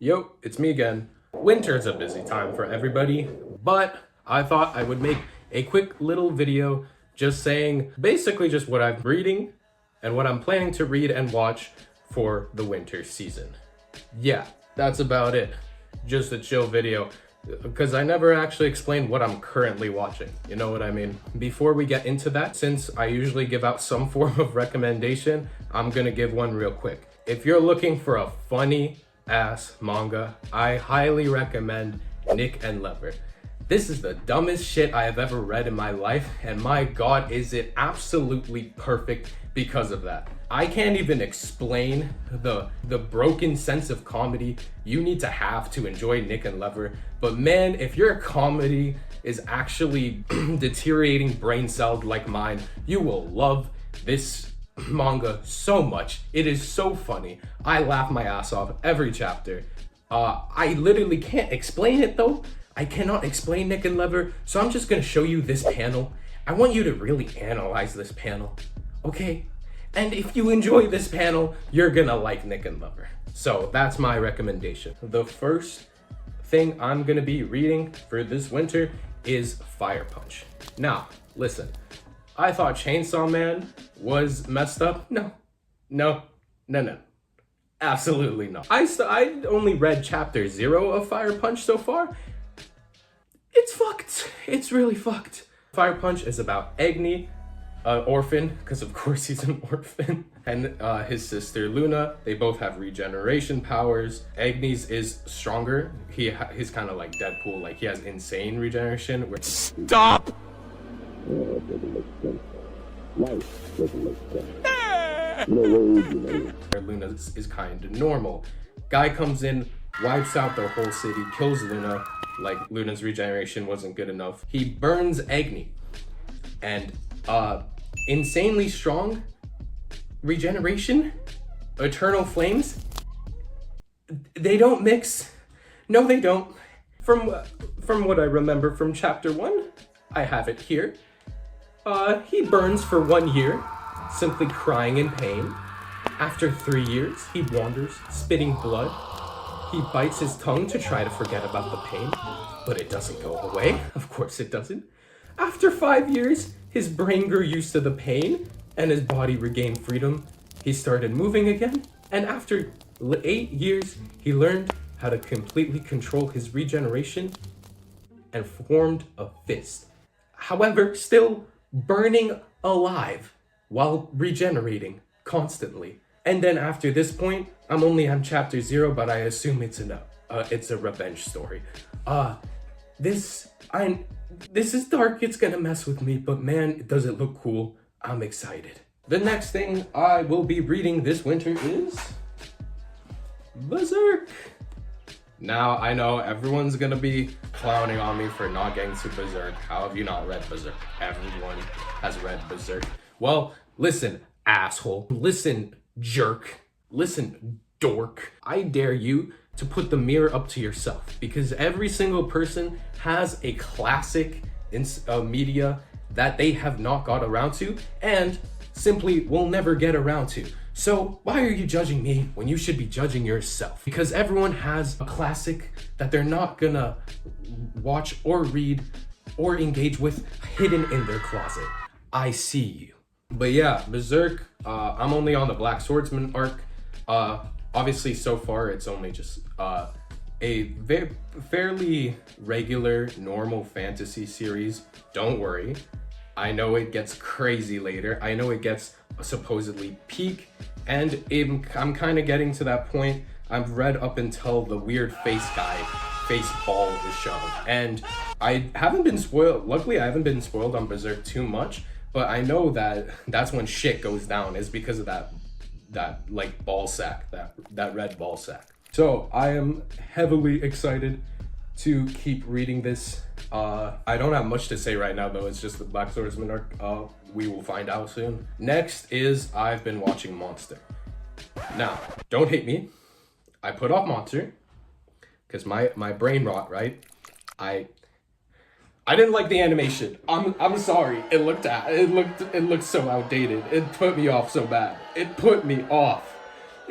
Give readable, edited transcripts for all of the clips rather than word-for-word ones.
Yo, it's me again. Winter's a busy time for everybody, but I thought I would make a quick little video just saying basically just what I'm reading and what I'm planning to read and watch for the winter season. Yeah, that's about it. Just a chill video, because I never actually explained what I'm currently watching. You know what I mean? Before we get into that, since I usually give out some form of recommendation, I'm gonna give one real quick. If you're looking for a funny ass manga, I highly recommend Nick and Lever. This is the dumbest shit I have ever read in my life, and my god is it absolutely perfect because of that. I can't even explain the broken sense of comedy you need to have to enjoy Nick and Lever, but man, if your comedy is actually deteriorating brain cells like mine, you will love this manga so much. It is so funny. I laugh my ass off every chapter. I literally can't explain it though. I cannot explain Nick and Lever, so I'm just gonna show you this panel. I want you to really analyze this panel, okay? And if you enjoy this panel, you're gonna like Nick and Lever. So that's my recommendation. The first thing I'm gonna be reading for this winter is Firepunch. Now, listen, I thought Chainsaw Man was messed up. No. Absolutely not. I only read chapter 0 of Firepunch so far. It's fucked. It's really fucked. Firepunch is about Agni, an orphan, because of course he's an orphan, and his sister Luna. They both have regeneration powers. Agni's is stronger. He's kind of like Deadpool, like he has insane regeneration. Stop! Luna is kind of normal. Guy comes in, wipes out the whole city, kills Luna, like Luna's regeneration wasn't good enough. He burns Agni, and insanely strong regeneration, eternal flames, they don't mix. No, they don't. From what I remember from chapter 1, I have it here. He burns for 1 year, simply crying in pain. After 3 years, he wanders, spitting blood. He bites his tongue to try to forget about the pain, but it doesn't go away. Of course it doesn't. After 5 years, his brain grew used to the pain and his body regained freedom. He started moving again, and after 8 years, he learned how to completely control his regeneration and formed a fist. However, still burning alive while regenerating constantly. And then after this point, I'm only on chapter 0, but I assume it's a revenge story. This is dark, it's gonna mess with me, but man, does it look cool. I'm excited. The next thing I will be reading this winter is Berserk. Now, I know everyone's gonna be clowning on me for not getting to Berserk. How have you not read Berserk? Everyone has read Berserk. Well, listen, asshole. Listen, jerk. Listen, dork. I dare you to put the mirror up to yourself, because every single person has a classic media that they have not got around to and simply will never get around to. So why are you judging me when you should be judging yourself? Because everyone has a classic that they're not gonna watch or read or engage with hidden in their closet. I see you. But yeah, Berserk, I'm only on the Black Swordsman arc. Obviously so far it's only just a fairly regular, normal fantasy series. Don't worry. I know it gets crazy later. I know it gets supposedly peak, and I'm kind of getting to that point. I've read up until the weird face ball is shown, and I haven't been spoiled. Luckily, I haven't been spoiled on Berserk too much, but I know that that's when shit goes down, is because of that like ball sack, that red ball sack. So I am heavily excited to keep reading this. I don't have much to say right now though. It's just the Black Swordsman arc. We will find out soon. Next is I've been watching Monster. Now, don't hate me. I put off Monster because my brain rot, right? I didn't like the animation. I'm sorry. It looked so outdated. It put me off so bad. It put me off.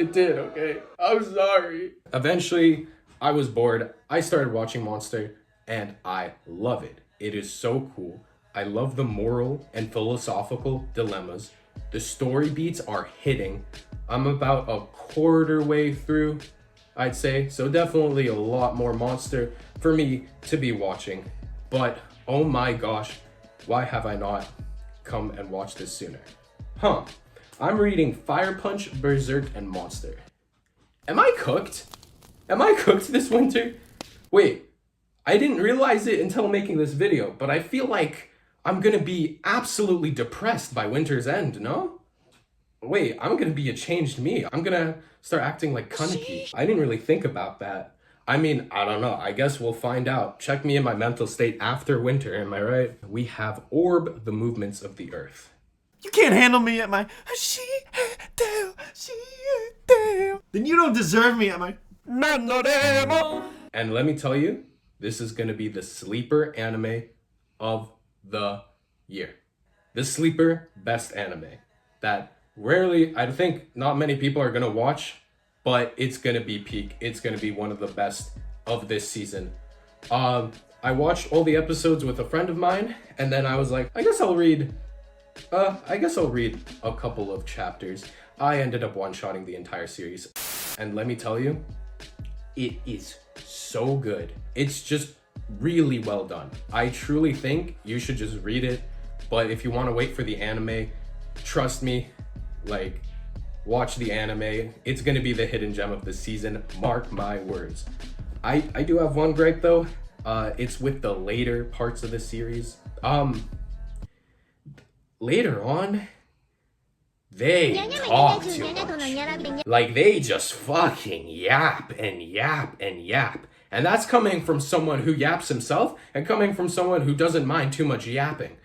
It did, okay? I'm sorry. Eventually, I was bored. I started watching Monster, and I love it. It is so cool. I love the moral and philosophical dilemmas. The story beats are hitting. I'm about a quarter way through, I'd say. So definitely a lot more Monster for me to be watching. But oh my gosh, why have I not come and watched this sooner? I'm reading Firepunch, Berserk, and Monster. Am I cooked? Am I cooked this winter? Wait, I didn't realize it until making this video, but I feel like I'm gonna be absolutely depressed by winter's end, no? Wait, I'm gonna be a changed me. I'm gonna start acting like KANYE. I didn't really think about that. I mean, I don't know. I guess we'll find out. Check me in my mental state after winter, am I right? We have Orb, the movements of the earth. You can't handle me at my she do. Then you don't deserve me at my And let me tell you, this is gonna be the sleeper anime of the year. The sleeper best anime that rarely, I think not many people are gonna watch, but it's gonna be peak. It's gonna be one of the best of this season. I watched all the episodes with a friend of mine, and then I was like, I guess I'll read a couple of chapters. I ended up one-shotting the entire series. And let me tell you, it is so good. It's just really well done. I truly think you should just read it. But if you want to wait for the anime, trust me, like, watch the anime. It's gonna be the hidden gem of the season. Mark my words. I do have one gripe though. It's with the later parts of the series. Later on, they talk too much. Like, they just fucking yap and yap and yap. And that's coming from someone who yaps himself and coming from someone who doesn't mind too much yapping.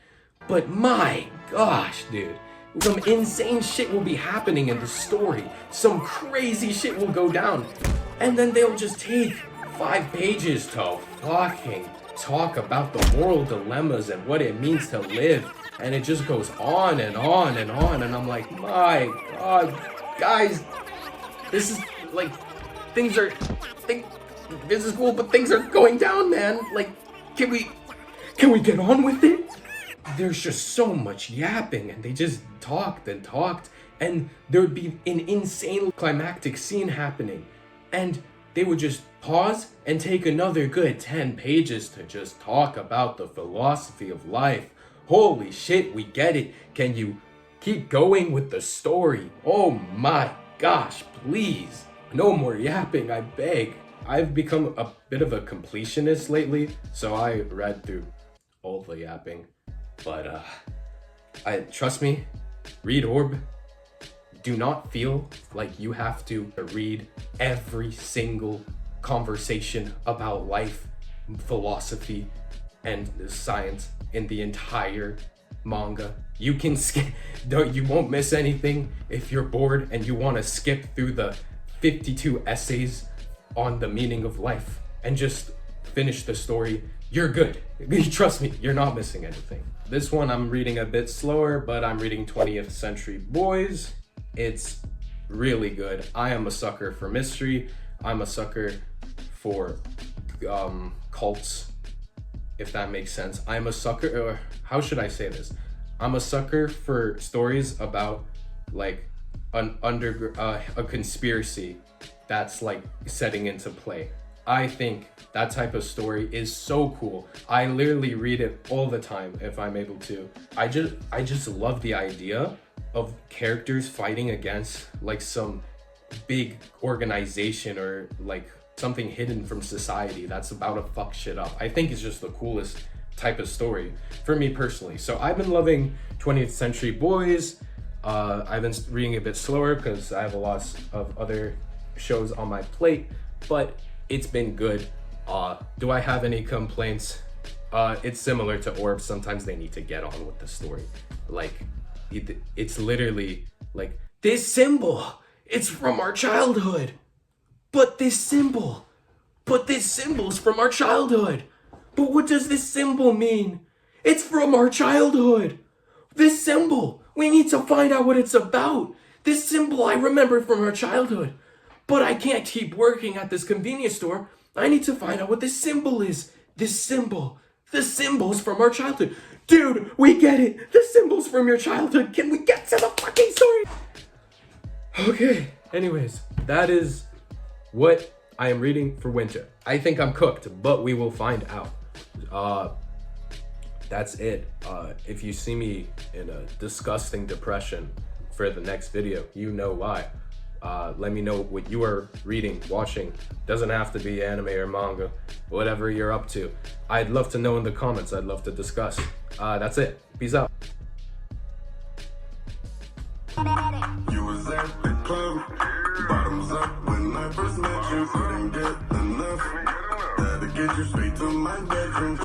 But my gosh, dude. Some insane shit will be happening in the story. Some crazy shit will go down. And then they'll just take 5 pages to fucking talk about the moral dilemmas and what it means to live. And it just goes on and on and on. And I'm like, my God, guys, this is like, this is cool, but things are going down, man. Like, can we get on with it? There's just so much yapping, and they just talked and talked, and there would be an insane climactic scene happening, and they would just pause and take another good 10 pages to just talk about the philosophy of life. Holy shit, we get it. Can you keep going with the story? Oh my gosh, please. No more yapping, I beg. I've become a bit of a completionist lately, so I read through all the yapping. But trust me, read Orb. Do not feel like you have to read every single conversation about life, philosophy, and science in the entire manga. You can skip, you won't miss anything if you're bored and you want to skip through the 52 essays on the meaning of life and just finish the story. You're good. Trust me, you're not missing anything. This one I'm reading a bit slower, but I'm reading 20th Century Boys. It's really good. I am a sucker for mystery. I'm a sucker for cults, if that makes sense. I'm a sucker, or how should I say this? I'm a sucker for stories about like a conspiracy that's like setting into play. I think that type of story is so cool. I literally read it all the time if I'm able to. I just love the idea of characters fighting against like some big organization or like something hidden from society that's about to fuck shit up. I think it's just the coolest type of story for me personally. So I've been loving 20th Century Boys. I've been reading a bit slower because I have a lot of other shows on my plate, but it's been good. Do I have any complaints? It's similar to Orb. Sometimes they need to get on with the story. Like, it's literally like, this symbol, it's from our childhood. But this symbol's from our childhood. But what does this symbol mean? It's from our childhood. This symbol, we need to find out what it's about. This symbol I remember from our childhood. But I can't keep working at this convenience store I need to find out what this symbol is. This symbol. The symbols from our childhood. Dude, we get it. The symbols from your childhood. Can we get to the fucking story? Okay. Anyways, that is what I am reading for winter. I think I'm cooked, but we will find out. That's it. If you see me in a disgusting depression for the next video, you know why. Let me know what you are reading, watching. Doesn't have to be anime or manga, whatever you're up to. I'd love to know in the comments. I'd love to discuss. That's it. Peace out. You was at the club, bottoms up when I first met you, couldn't get enough. Had to get you straight to my bedroom.